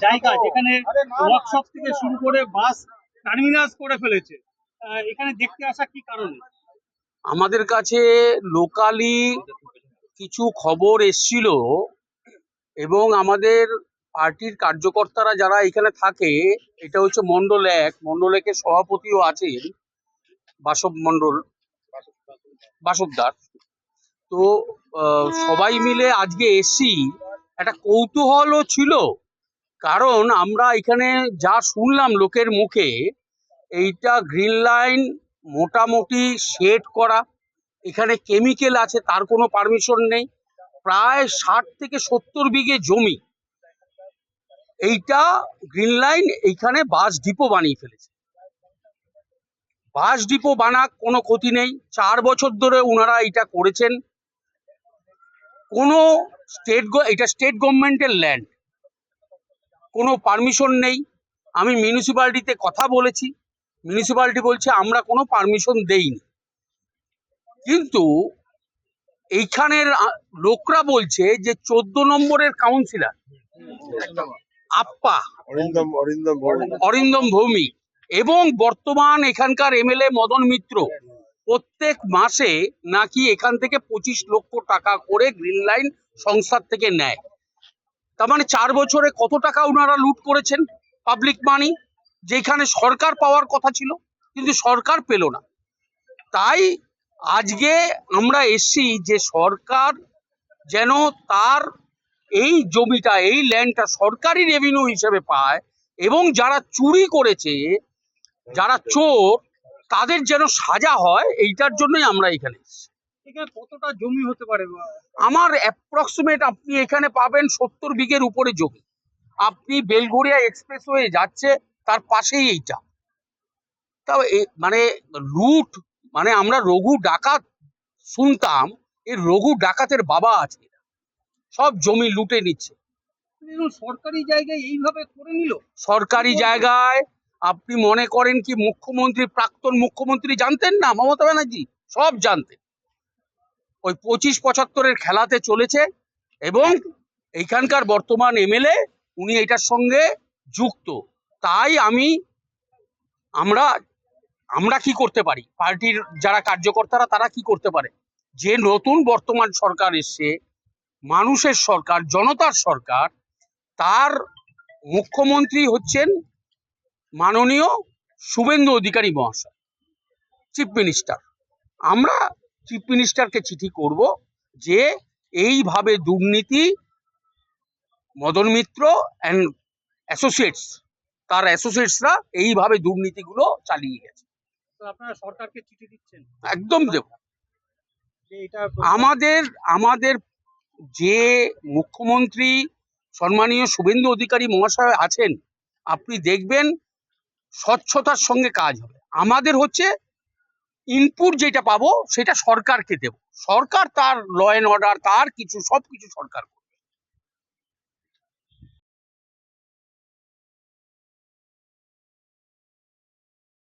জায়গা যেখানে ওয়ার্কশপ থেকে শুরু করে বাস টার্মিনাস করে ফেলেছে, এখানে দেখতে আসা কি কারণে? আমাদের কাছে লোকালি কিছু খবর এসছিল এবং আমাদের পার্টির কার্যকর্তারা যারা এখানে থাকে, এটা হচ্ছে মন্ডল 1, মন্ডল 1-এর সভাপতিও আছেন বাসব মন্ডল, বাসবদার। তো সবাই মিলে আজকে এসছি। একটা কৌতূহলও ছিল, কারণ আমরা এখানে যা শুনলাম লোকের মুখে, এইটা গ্রিন লাইন মোটামুটি শেড করা, এখানে কেমিক্যাল আছে, তার কোনো পারমিশন নেই। প্রায় 60 থেকে 70 বিঘে জমি, এইটা গ্রিন লাইন এইখানে বাস ডিপো বানিয়ে ফেলেছে। বাস ডিপো বানাক, কোনো ক্ষতি নেই, 4 বছর ধরে ওনারা এটা করেছেন। কোনো এটা স্টেট গভর্নমেন্টের ল্যান্ড, কোনো পারমিশন নেই। আমি মিউনিসিপ্যালিটিতে কথা বলেছি, মিউনিসিপ্যালিটি বলছে আমরা কোনো পারমিশন দেইনি। কিন্তু এইখানের লোকরা বলছে যে 14 নম্বরের কাউন্সিলর আপ্পা অরিন্দম ভৌমিক এবং বর্তমান এখানকার এমএলএ মদন মিত্র প্রত্যেক মাসে নাকি এখান থেকে 25 লক্ষ টাকা করে গ্রিন লাইন সংস্থার থেকে নেয়। তার মানে 4 বছরে কত টাকা ওনারা লুট করেছেন পাবলিক মানি, যেখানে সরকার পাওয়ার কথা ছিল কিন্তু সরকার পেল না। তাই আজকে আমরা এসছি যে সরকার যেন তার এই জমিটা, এই ল্যান্ডটা সরকারি রেভিনিউ হিসেবে পায়, এবং যারা চুরি করেছে, যারা চোর, তাদের যেন সাজা হয়, এইটার জন্যই আমরা এখানে এসেছি। এখানে কতটা জমি হতে পারে? আমার অ্যাপ্রক্সিমেট আপনি এখানে পাবেন 70 বিঘের উপরে জমি। আপনি বেলঘরিয়া এক্সপ্রেসওয়ে যাচ্ছে, তার পাশেই এইটা। তাও মানে লুট, মানে আমরা রঘু ডাকাত শুনতাম, এই রঘু ডাকাতের বাবা আছে, সব জমি লুটে নিচ্ছে। সরকারি জায়গায় এইভাবে করে নিল। সরকারি জায়গায় আপনি মনে করেন কি মুখ্যমন্ত্রী, প্রাক্তন মুখ্যমন্ত্রী জানতেন না? মমতা ব্যানার্জি সব জানতেন। ওই 25-75-এর খেলাতে চলেছে, এবং এইখানকার বর্তমান এমএলএ উনি এটার সঙ্গে যুক্ত। তাই আমরা কি করতে পারি, পার্টির যারা কার্যকর্তারা তারা কি করতে পারে, যে নতুন বর্তমান সরকার এসছে, মানুষের সরকার, জনতার সরকার, তার মুখ্যমন্ত্রী হচ্ছেন মাননীয় শুভেন্দু অধিকারী মহাশয়, চিফ মিনিস্টার। আমরা চিফ মিনিস্টারকে চিঠি করব যে এইভাবে দুর্নীতি, মদন মিত্র অ্যান্ড অ্যাসোসিয়েটস, তার অ্যাসোসিয়েটসরা এইভাবে দুর্নীতিগুলো চালিয়ে গেছে। তো আপনারা সরকারকে চিঠি দিচ্ছেন? একদম দেব। এটা আমাদের যে মুখ্যমন্ত্রী সম্মানীয় শুভেন্দু অধিকারী মহাশয় আছেন, আপনি দেখবেন স্বচ্ছতার সঙ্গে কাজ হবে। আমাদের হচ্ছে ইনপুট যেটা পাবো সেটা সরকারকে দেব, সরকার তার ল অ্যান্ড অর্ডার, তার কিছু সবকিছু সরকার।